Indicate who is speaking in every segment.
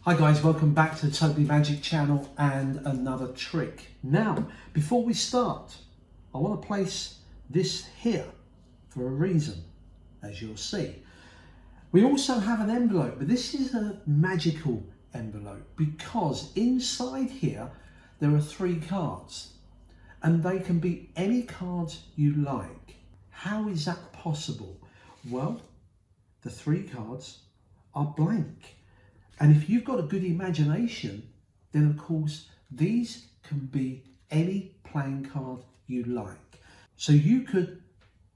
Speaker 1: Hi guys, welcome back to the Totally Magic channel and another trick. Now, before we start, I want to place this here for a reason, as you'll see. We also have an envelope, but this is a magical envelope because inside here there are 3 cards and they can be any cards you like. How is that possible? Well, the 3 cards are blank. And if you've got a good imagination, then of course these can be any playing card you like. So you could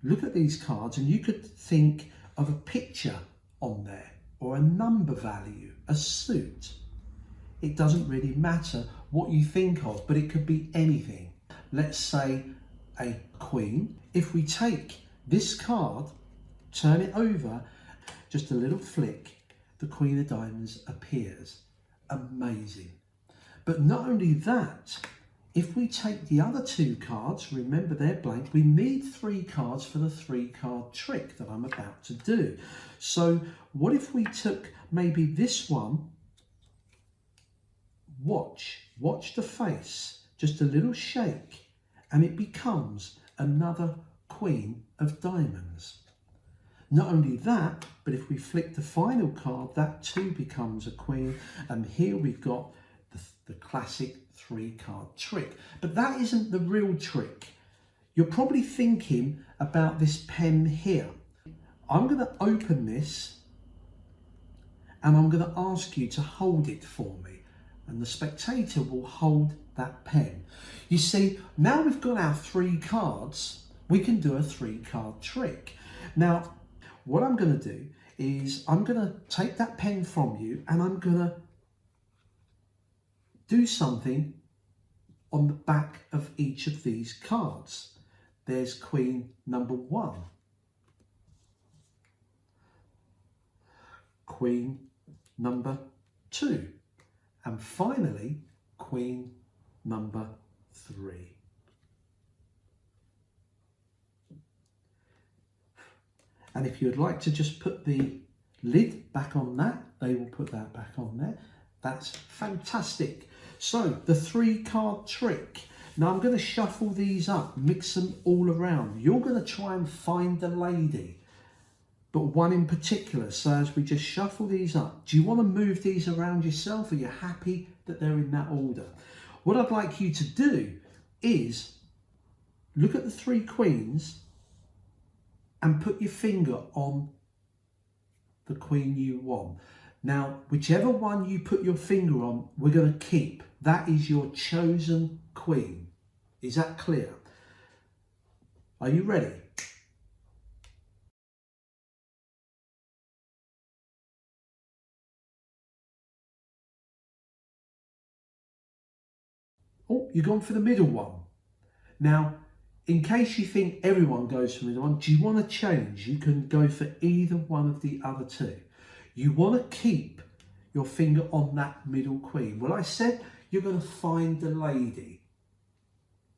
Speaker 1: look at these cards and you could think of a picture on there or a number value, a suit. It doesn't really matter what you think of, but it could be anything. Let's say a queen. If we take this card, turn it over, just a little flick, the Queen of Diamonds appears. Amazing. But not only that, if we take the other 2 cards, remember they're blank, we need 3 cards for the 3-card trick that I'm about to do. So what if we took maybe this one, watch the face, just a little shake, and it becomes another Queen of Diamonds. Not only that, but if we flick the final card, that too becomes a queen. And here we've got the classic 3-card trick. But that isn't the real trick. You're probably thinking about this pen here. I'm going to open this and I'm going to ask you to hold it for me. And the spectator will hold that pen. You see, now we've got our 3 cards, we can do a 3-card trick. Now, what I'm going to do is I'm going to take that pen from you and I'm going to do something on the back of each of these cards. There's Queen number 1, Queen number 2, and finally Queen number 3. And if you'd like to just put the lid back on that, they will put that back on there. That's fantastic. So the 3-card trick. Now I'm going to shuffle these up, mix them all around. You're going to try and find the lady, but one in particular. So as we just shuffle these up, do you want to move these around yourself? Are you happy that they're in that order? What I'd like you to do is look at the 3 queens and put your finger on the queen you want. Now, whichever one you put your finger on, we're going to keep. That is your chosen queen. Is that clear? Are you ready? Oh, you've gone for the middle one. Now, in case you think everyone goes for the middle one, do you want to change? You can go for either one of the other 2. You want to keep your finger on that middle queen. Well, I said you're going to find the lady,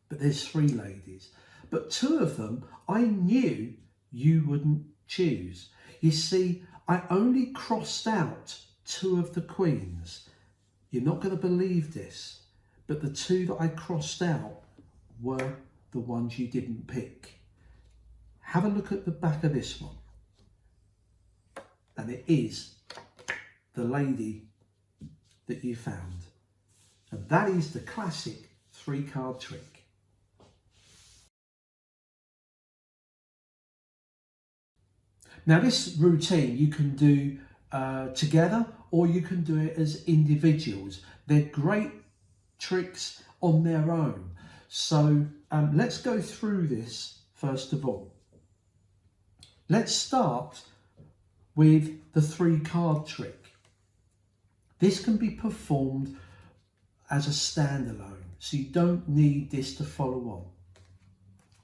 Speaker 1: but there's 3 ladies. But 2 of them, I knew you wouldn't choose. You see, I only crossed out 2 of the queens. You're not going to believe this, but the 2 that I crossed out were the ones you didn't pick. Have a look at the back of this one. And it is the lady that you found. And that is the classic 3-card trick. Now this routine you can do together or you can do it as individuals. They're great tricks on their own. So let's go through this first of all. Let's start with the 3-card trick. This can be performed as a standalone, so you don't need this to follow on.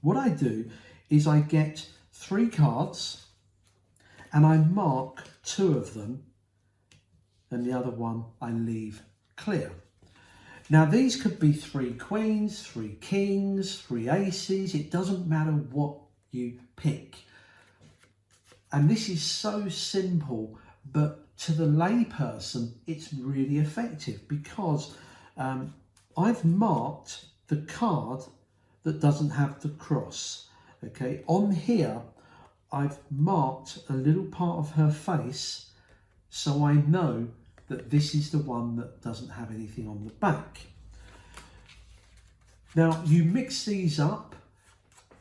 Speaker 1: What I do is I get 3 cards and I mark 2 of them and the other one I leave clear. Now these could be 3 queens, 3 kings, 3 aces. It doesn't matter what you pick. And this is so simple, but to the layperson, it's really effective because I've marked the card that doesn't have the cross. Okay, on here, I've marked a little part of her face, so I know that this is the one that doesn't have anything on the back. Now, you mix these up.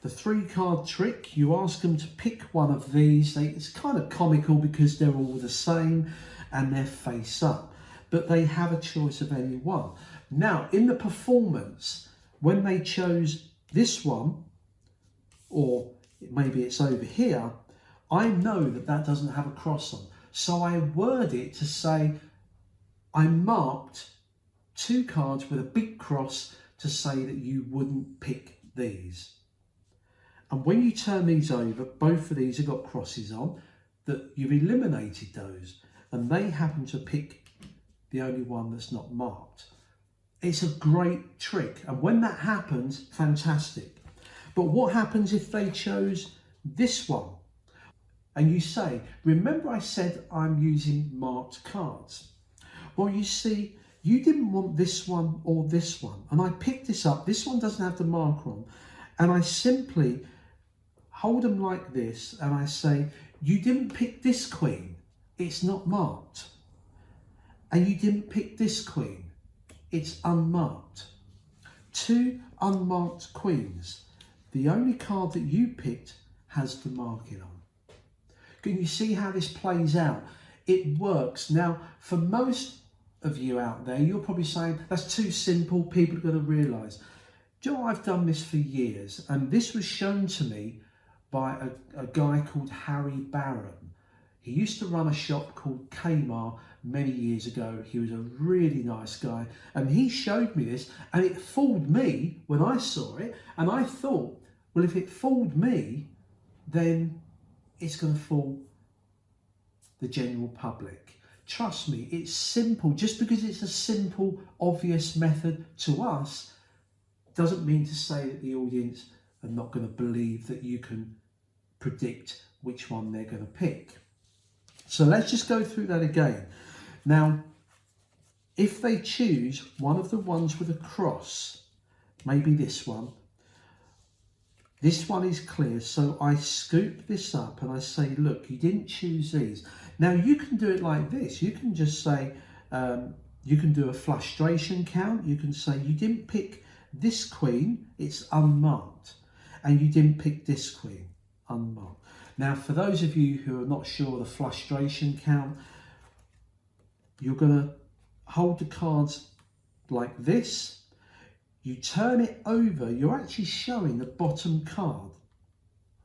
Speaker 1: The 3-card trick, you ask them to pick one of these. It's kind of comical because they're all the same and they're face up, but they have a choice of any one. Now, in the performance, when they chose this one, or maybe it's over here, I know that that doesn't have a cross on. So I word it to say, I marked 2 cards with a big cross to say that you wouldn't pick these. And when you turn these over, both of these have got crosses on, that you've eliminated those, and they happen to pick the only one that's not marked. It's a great trick, and when that happens, fantastic. But what happens if they chose this one? And you say, remember I said I'm using marked cards. Well, you see, you didn't want this one or this one, and I picked this up. This one doesn't have the marker on, and I simply hold them like this, and I say, you didn't pick this queen, it's not marked. And you didn't pick this queen, it's unmarked. 2 unmarked queens. The only card that you picked has the marking on. Can you see how this plays out? It works. Now, for most of you out there, you're probably saying, that's too simple, people are going to realise. Do you know, I've done this for years, and this was shown to me by a guy called Harry Barron. He used to run a shop called Kmart many years ago. He was a really nice guy, and he showed me this, and it fooled me when I saw it, and I thought, well, if it fooled me, then it's going to fool the general public. Trust me, it's simple. Just because it's a simple, obvious method to us doesn't mean to say that the audience are not going to believe that you can predict which one they're going to pick. So let's just go through that again. Now, if they choose one of the ones with a cross, maybe this one is clear, so I scoop this up and I say, look, you didn't choose these. Now you can do it like this. You can just say, you can do a frustration count. You can say you didn't pick this queen, it's unmarked, and you didn't pick this queen, unmarked. Now, for those of you who are not sure the frustration count, you're going to hold the cards like this. You turn it over, you're actually showing the bottom card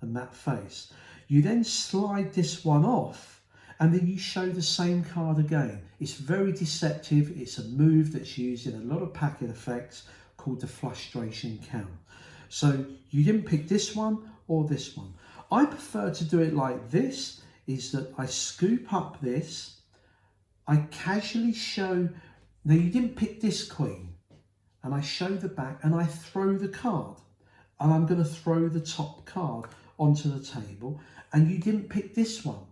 Speaker 1: and that face. You then slide this one off, and then you show the same card again. It's very deceptive. It's a move that's used in a lot of packet effects called the frustration count. So you didn't pick this one or this one. I prefer to do it like this, is that I scoop up this, I casually show, now you didn't pick this queen, and I show the back and I throw the card, and I'm going to throw the top card onto the table, and you didn't pick this one.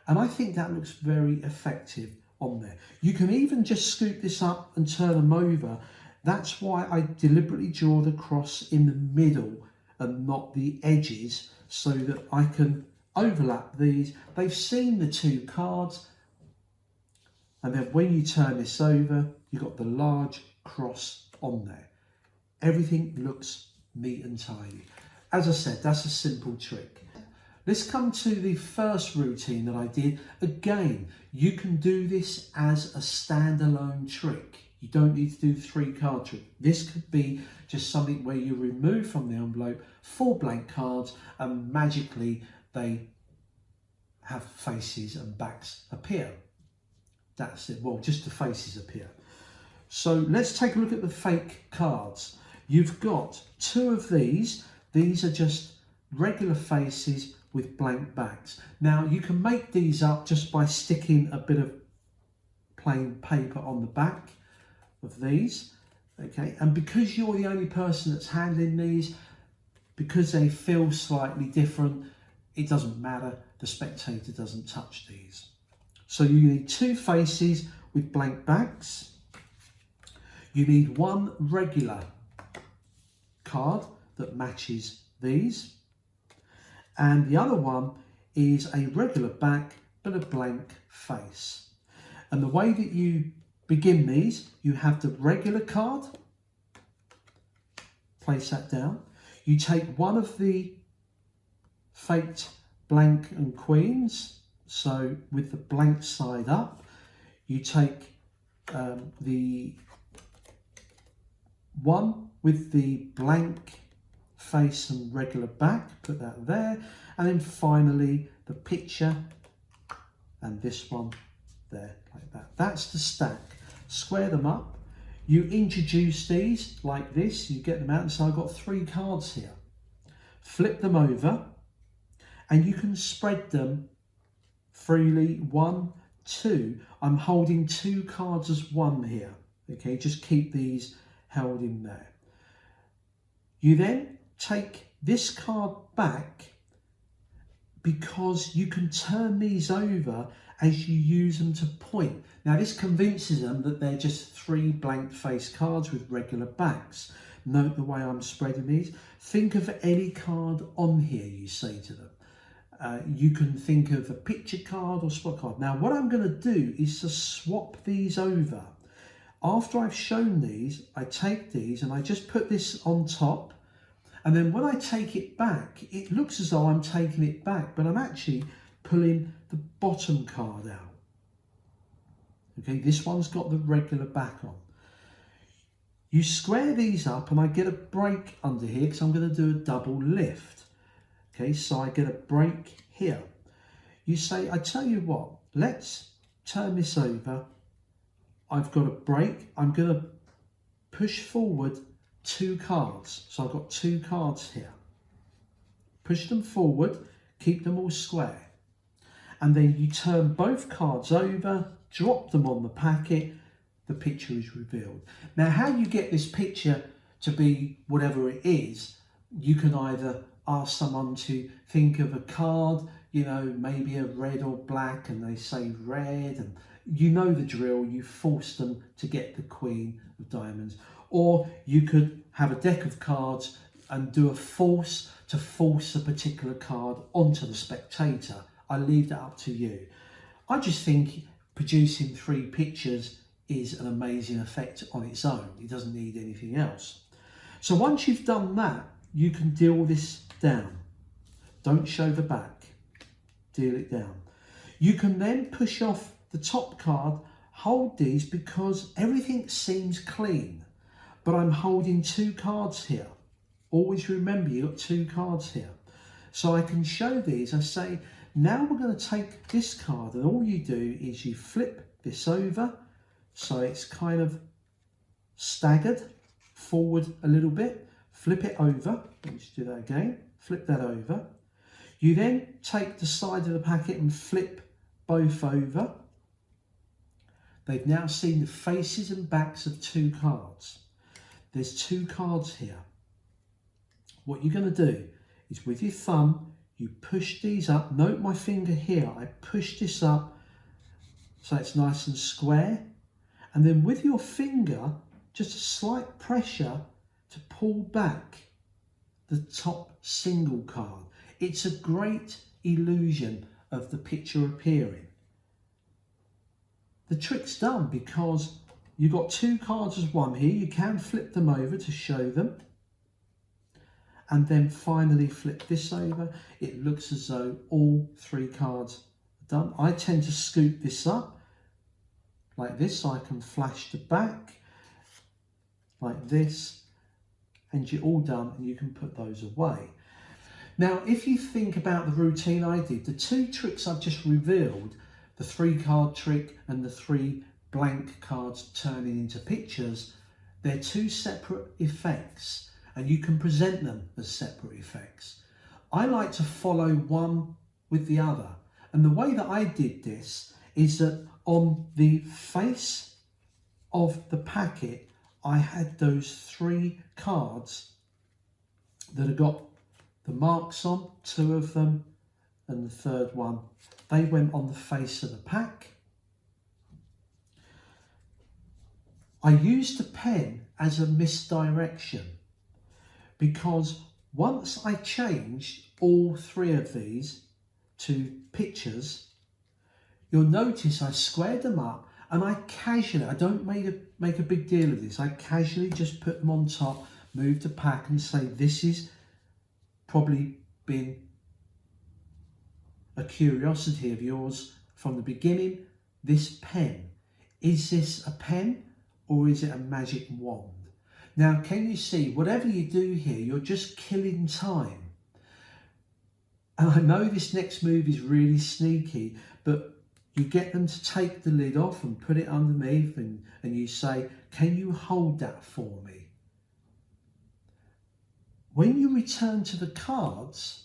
Speaker 1: And I think that looks very effective on there. You can even just scoop this up and turn them over. That's why I deliberately draw the cross in the middle and not the edges, so that I can overlap these. They've seen the 2 cards, and then when you turn this over, you've got the large cross on there. Everything looks neat and tidy. As I said, that's a simple trick. Let's come to the first routine that I did. Again, you can do this as a standalone trick. You don't need to do the 3-card trick. This could be just something where you remove from the envelope 4 blank cards, and magically they have faces and backs appear. That's it. Well, just the faces appear. So let's take a look at the fake cards. You've got 2 of these. These are just regular faces with blank backs. Now you can make these up just by sticking a bit of plain paper on the back of these, okay? And because you're the only person that's handling these, because they feel slightly different, it doesn't matter. The spectator doesn't touch these. So you need 2 faces with blank backs. You need 1 regular card that matches these. And the other one is a regular back but a blank face. And the way that you begin these, you have the regular card, place that down. You take one of the faked blank and queens, so with the blank side up. You take the one with the blank face and regular back, put that there, and then finally the picture and this one there, like that. That's the stack. Square them up. You introduce these like this, you get them out, and so I've got 3 cards here. Flip them over and you can spread them freely. 1, 2. I'm holding 2 cards as one here. Okay, just keep these held in there. You then take this card back, because you can turn these over as you use them to point. Now this convinces them that they're just 3 blank face cards with regular backs. Note the way I'm spreading these. Think of any card on here, you say to them. You can think of a picture card or spot card. Now what I'm going to do is to swap these over. After I've shown these, I take these and I just put this on top. And then when I take it back, it looks as though I'm taking it back, but I'm actually pulling the bottom card out. Okay, this one's got the regular back on. You square these up and I get a break under here because I'm going to do a double lift. Okay, so I get a break here. You say, I tell you what, let's turn this over. I've got a break. I'm going to push forward 2 cards. So I've got 2 cards here. Push them forward, keep them all square. And then you turn both cards over, drop them on the packet, the picture is revealed. Now how you get this picture to be whatever it is, you can either ask someone to think of a card, you know, maybe a red or black, and they say red, and you know the drill, you force them to get the Queen of Diamonds. Or you could have a deck of cards and do a force to force a particular card onto the spectator. I leave that up to you. I just think producing 3 pictures is an amazing effect on its own. It doesn't need anything else. So once you've done that, you can deal this down. Don't show the back. Deal it down. You can then push off the top card, hold these because everything seems clean. But I'm holding 2 cards here. Always remember you've got 2 cards here. So I can show these. I say, now we're going to take this card, and all you do is you flip this over so it's kind of staggered forward a little bit. Flip it over. Let's do that again. Flip that over. You then take the side of the packet and flip both over. They've now seen the faces and backs of 2 cards. There's 2 cards here. What you're going to do is with your thumb, you push these up. Note my finger here. I push this up so it's nice and square. And then with your finger, just a slight pressure to pull back the top single card. It's a great illusion of the picture appearing. The trick's done because you've got 2 cards as one here. You can flip them over to show them. And then finally flip this over. It looks as though all 3 cards are done. I tend to scoop this up like this so I can flash the back like this. And you're all done and you can put those away. Now, if you think about the routine I did, the 2 tricks I've just revealed, the 3 card trick and the 3 blank cards turning into pictures, they're 2 separate effects and you can present them as separate effects. I like to follow one with the other, and the way that I did this is that on the face of the packet I had those 3 cards that have got the marks on, 2 of them, and the 3rd one. They went on the face of the pack. I used the pen as a misdirection because once I changed all three of these to pictures, you'll notice I squared them up and I don't make a big deal of this, I casually just put them on top, move the pack and say this is probably been a curiosity of yours from the beginning. This pen, is this a pen or is it a magic wand? Now can you see, whatever you do here, you're just killing time. And I know this next move is really sneaky, but you get them to take the lid off and put it underneath and you say, can you hold that for me? When you return to the cards,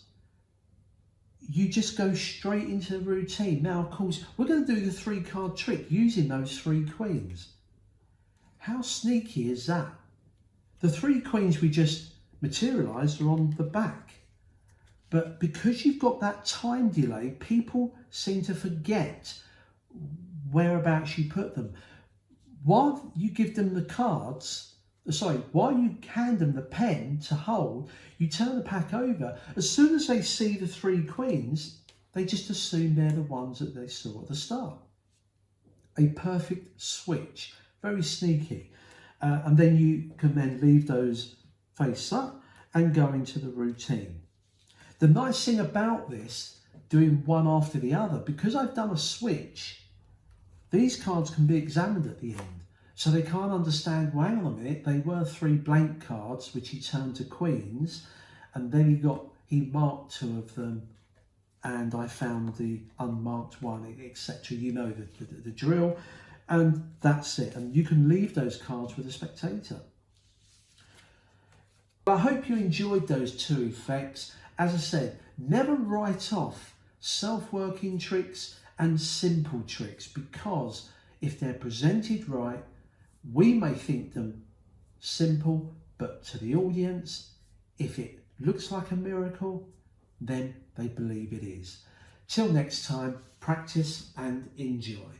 Speaker 1: you just go straight into the routine. Now, of course, we're going to do the 3-card trick using those 3 queens. How sneaky is that? The 3 queens we just materialised are on the back. But because you've got that time delay, people seem to forget whereabouts you put them. While you give them the cards, while you hand them the pen to hold, you turn the pack over. As soon as they see the 3 queens, they just assume they're the ones that they saw at the start. A perfect switch, very sneaky. And then you can then leave those face up and go into the routine. The nice thing about this, doing one after the other, because I've done a switch, these cards can be examined at the end. So they can't understand, well, hang on a minute, they were 3 blank cards, which he turned to queens, and then he marked 2 of them, and I found the unmarked one, etc. You know the drill, and that's it. And you can leave those cards with a spectator. I hope you enjoyed those 2 effects. As I said, never write off self-working tricks and simple tricks, because if they're presented right, we may think them simple, but to the audience, if it looks like a miracle, then they believe it is. Till next time, practice and enjoy.